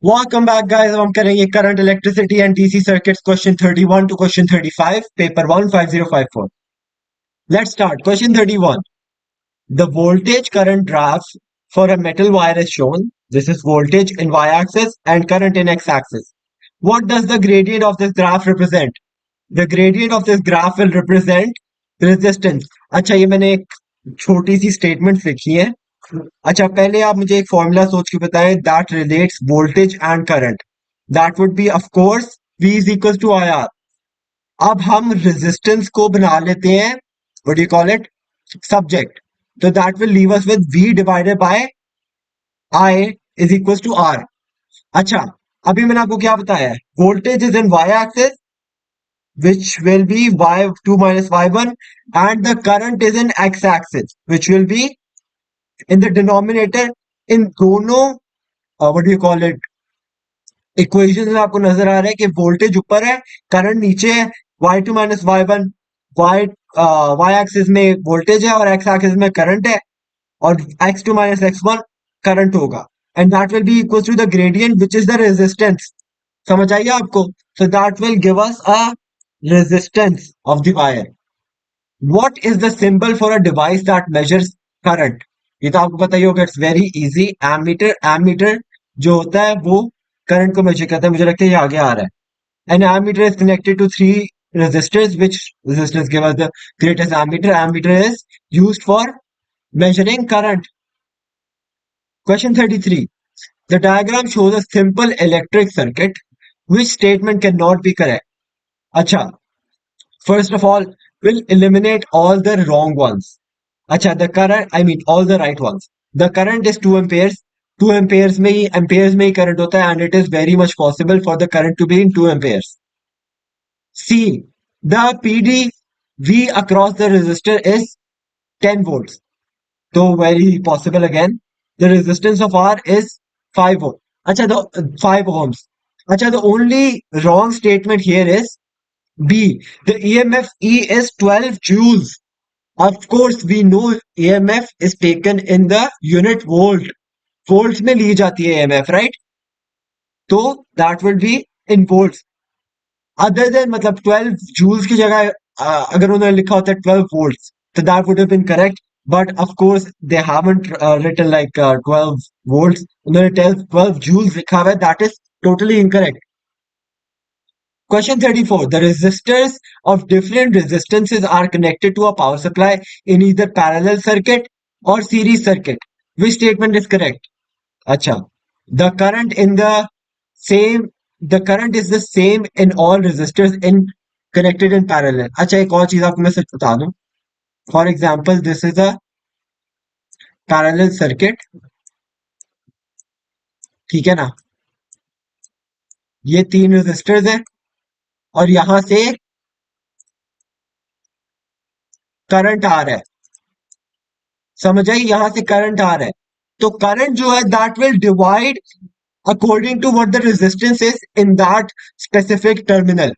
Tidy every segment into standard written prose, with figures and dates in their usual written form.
Welcome back, guys. अब हम करेंगे current electricity and DC circuits question 31 to question 35 paper 1 5054. Let's start. Question 31. The voltage current graph for a metal wire is shown. This is voltage in y-axis and current in x-axis. What does the gradient of this graph represent? The gradient of this graph will represent resistance. अच्छा, ये मैंने एक छोटी सी statement लिखी है. अच्छा, पहले आप मुझे एक फॉर्मूला सोच के बताएं that relates voltage and current. That would be of course V is equal to I R. अब हम रेजिस्टेंस को बना लेते हैं what you call it subject. तो that will leave us with V divided by I is equal to R. अच्छा, अभी मैंने आपको क्या बताया है, voltage is in y axis which will be y2 minus y1 and the current is in x axis which will be in the denominator. इन दोनों what do you call it equation में आपको नजर आ रहा है कि वोल्टेज ऊपर है, current नीचे है. y2 minus y1, y y axis में वोल्टेज है और x एक्सिस में करंट है, और x2 माइनस x1 करंट होगा. And that will be equal to the gradient which is the resistance. समझ आइए आपको. So that will give us a resistance of the wire. What is the symbol for a device that measures current? ये तो आपको पता ही होगा, it's very easy. Ammeter. Ammeter जो होता है वो करंट को मेजर करता है. मुझे लगता है ये आगे आ रहा है. An ammeter is connected to three resistors. Which resistors give us the greatest ammeter? Ammeter is used for measuring current. Question 33. The diagram shows a simple electric circuit. Which statement cannot be correct? Acha. First of all, we'll eliminate all the wrong ones. Acha, the current, I mean all the right ones. The current is 2 amperes. 2 amperes में ही current होता है, and it is very much possible for the current to be in 2 amperes. C. The PdV across the resistor is 10 volts. So very possible again. The resistance of R is 5 ohm. Acha, the 5 ohms. Acha, the only wrong statement here is B. The EMF E is 12 joules. Of course, we know EMF is taken in the unit volt. Volts में ली जाती है EMF, right? So that will be in volts. Other than मतलब 12 joules की जगह अगर उन्होंने लिखा होता है 12 वोल्ट्स, तो that would have been correct. But of course they haven't written like 12 volts. उन्होंने 12 जूल्स लिखा हुआ है. That is totally incorrect. Question 34. The resistors of different resistances are connected to a power supply in either parallel circuit or series circuit. Which statement is correct? Acha. The current in the same the current is the same in all resistors in connected in parallel. अच्छा, एक और चीज आपको मैं सच बता दूं. For example, this is a parallel circuit. ठीक है ना. ये 3 रेजिस्टर्स हैं और यहां से करंट आ रहा है. समझ आई, यहां से करंट आ रहा है. तो करंट जो है that will divide according to what the resistance is in that specific terminal.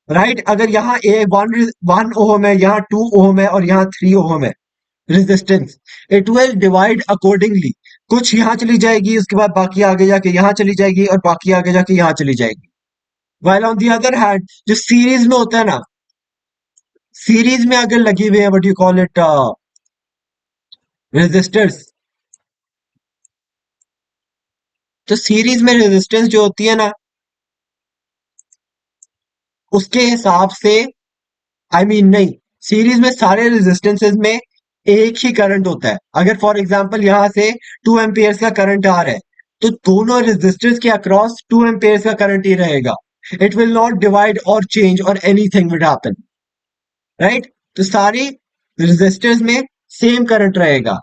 Right. अगर यहाँ ए वन ओम है, यहाँ 2 ओम है और यहाँ 3 ओम है resistance, it will divide accordingly. कुछ यहाँ चली जाएगी, उसके बाद बाकी आगे जाके यहाँ चली जाएगी और बाकी आगे जाके यहाँ चली जाएगी. While on the other hand, जो सीरीज में होता है ना, सीरीज में अगर लगी हुई है what you call it resistors, तो सीरीज में रेजिस्टेंस जो होती है ना, उसके हिसाब से आई मीन नहीं, सीरीज में सारे रेजिस्टेंसेस में एक ही करंट होता है. अगर फॉर एग्जांपल यहां से 2 एम्पियर्स का करंट आ रहा है, तो दोनों रेजिस्टर्स के अक्रॉस 2 एम्पियर्स का करंट ही रहेगा. इट विल नॉट डिवाइड और चेंज और एनीथिंग विल हैपन. राइट. तो सारी रेजिस्टर्स में सेम करंट रहेगा.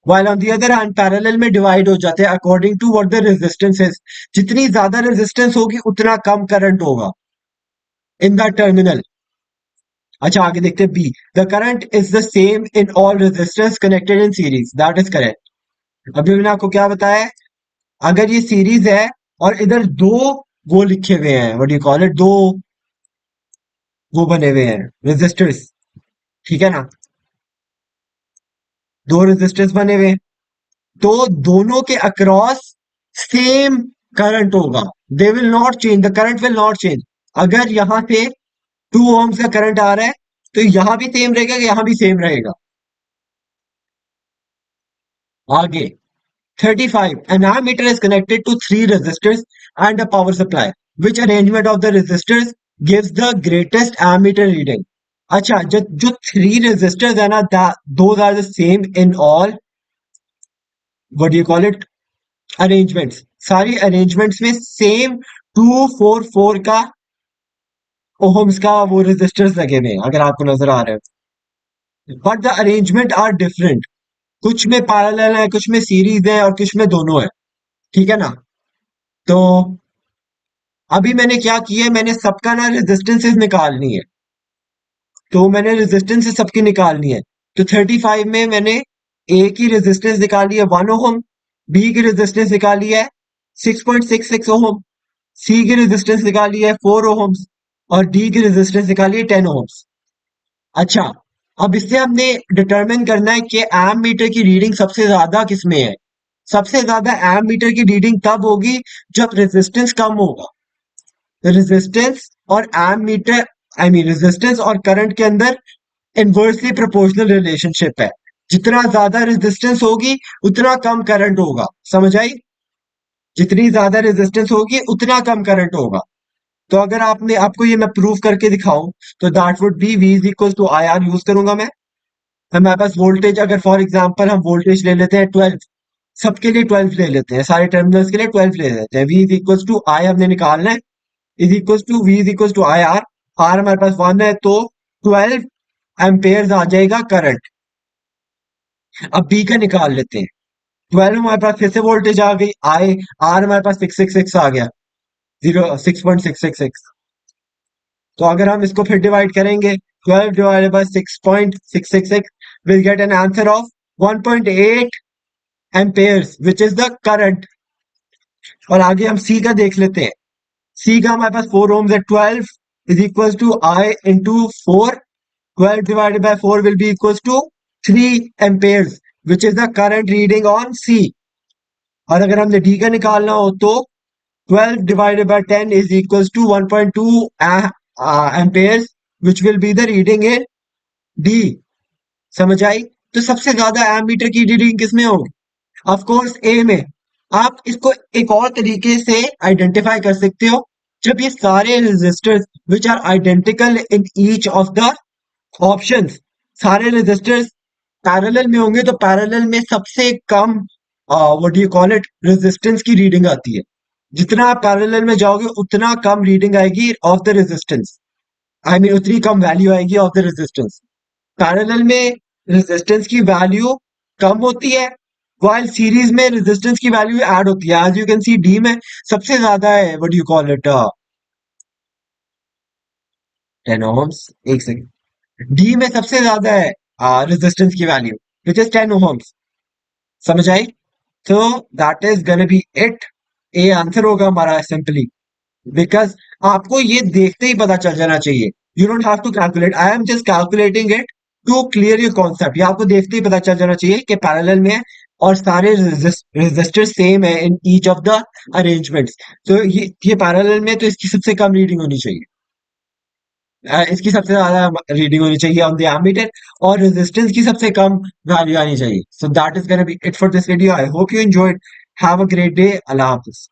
while on the other hand parallel में डिवाइड हो जाते हैं according to what the resistance is. जितनी ज्यादा रेजिस्टेंस होगी उतना कम करंट होगा इन द टर्मिनल. अच्छा, आगे देखते हैं B. The current is the same in all resistance connected in series. That is correct. अभी मैंने आपको क्या बताया है, अगर ये सीरीज है और इधर दो वो लिखे हुए हैं व्हाट यू कॉल इट, दो वो बने हुए हैं रेजिस्टर्स. ठीक है ना. दो रेजिस्टर्स बने हुए हैं, तो दोनों के अक्रॉस सेम करंट होगा, they will not change, the current will not change. अगर यहां से 2 ohms का करंट आ रहा है तो यहां भी सेम रहेगा, यहां भी सेम रहेगा। आगे 35, an ammeter is connected to three resistors and a power supply, which arrangement of the resistors gives the greatest ammeter reading? अच्छा, जो जो थ्री रेजिस्टर्स है ना, those are the same in all, what you call it, arrangements. सारी arrangements में same 244 का Ohm's का वो रेजिस्टर्स लगे हुए हैं, अगर आपको नजर आ रहे हैं, but the arrangement are different. कुछ में पैरेलल है, कुछ में सीरीज है, और कुछ में दोनों है। ठीक है ना? तो अभी मैंने क्या किया है, मैंने सबका ना रेजिस्टेंसेस निकालनी है, तो मैंने रेजिस्टेंसेस सबकी निकालनी है। तो 35 में मैंने ए की रेजिस्टेंस निकाली है 1 ओहम, बी की रेजिस्टेंस निकाली है 6.66 ओहम, सी की रेजिस्टेंस निकाली है 4 ओहम्स, और डी की रेजिस्टेंस निकाली है 10 ओहम्स। अच्छा, अब इससे हमने डिटरमिन करना है कि एम मीटर की रीडिंग सबसे ज्यादा किसमें है। सबसे ज्यादा एम मीटर की रीडिंग तब होगी जब रेजिस्टेंस कम होगा। रेजिस्टेंस और ammeter, I mean resistance और करंट के अंदर इनवर्सली प्रोपोर्शनल रिलेशनशिप है। जितना ज्यादा रेजिस्टेंस होगी उतना कम करंट होगा। समझ आई? जितनी ज्यादा रेजिस्टेंस होगी उतना कम करंट होगा। तो अगर आपने आपको ये मैं प्रूव करके दिखाऊं, तो that would be V is equal to I R use करूंगा मैं। हमारे पास वोल्टेज, अगर फॉर एग्जांपल हम वोल्टेज ले लेते हैं 12, सबके लिए 12 ले लेते हैं, सारे टर्मिनल्स के लिए 12 ले लेते हैं। V is equal to I हमने निकालना है, is equal to V is equal to I R. R हमारे पास 1 है, तो 12 एम्पेयर आ जाएगा करंट। अब बी का निकाल लेते हैं। 12 हमारे पास फिर से वोल्टेज आ गई, आई आर हमारे पास 666 आ गया, 6.666। तो अगर हम इसको फिर डिवाइड करेंगे, 12 divided by 6.666 will get an answer of 1.8 Ampere's which is the current. और आगे हम सी का देख लेते हैं। सी का हमारे पास 4 ohms है, 12 is equal to I into 4, 12 divided by 4 will be equals to 3 amperes, which is the current reading on C. और अगर हमने D का निकालना हो तो 12 divided by 10 is equals to 1.2 amperes, which will be the reading in D. समझ आई? तो सबसे ज्यादा एमीटर की रीडिंग किसमें होगी? ऑफ कोर्स ए में। आप इसको एक और तरीके से आइडेंटिफाई कर सकते हो, जब ये सारे resistors which are identical in each of the options, सारे रेजिस्टर्स पैरेलल में होंगे, तो पैरेलल में सबसे कम what do you call it, resistance की रीडिंग आती है। जितना आप पैरेलल में जाओगे उतना कम रीडिंग आएगी of the resistance, I mean उतनी कम वैल्यू आएगी ऑफ द रेजिस्टेंस। पैरेलल में रेजिस्टेंस की वैल्यू कम होती है, while सीरीज में रेजिस्टेंस की वैल्यू ऐड होती है। As you can see D में सबसे ज्यादा है, what do you call it, 10 ohms। एक सेकंड, डी में सबसे ज्यादा है रेजिस्टेंस की वैल्यू, विच इज 10 ohms। समझ आई? तो that is gonna be it. A answer होगा हमारा सिंपली, बिकॉज आपको ये देखते ही पता चल जाना चाहिए। You don't have to calculate, I am just calculating it to clear your concept. ये आपको देखते ही पता चल जाना चाहिए कि पैरेलल में है और सारे रेजिस्टर सेम है इन ईच ऑफ द अरेंजमेंट्स। तो ये पैरेलल में, तो इसकी सबसे कम रीडिंग होनी चाहिए। इसकी सबसे ज्यादा रीडिंग होनी चाहिए ऑन द एमीटर, और रेजिस्टेंस की सबसे कम वैल्यू आनी चाहिए। So that is gonna be it for this video. I hope you enjoyed. Have a great day. Allah Hafiz.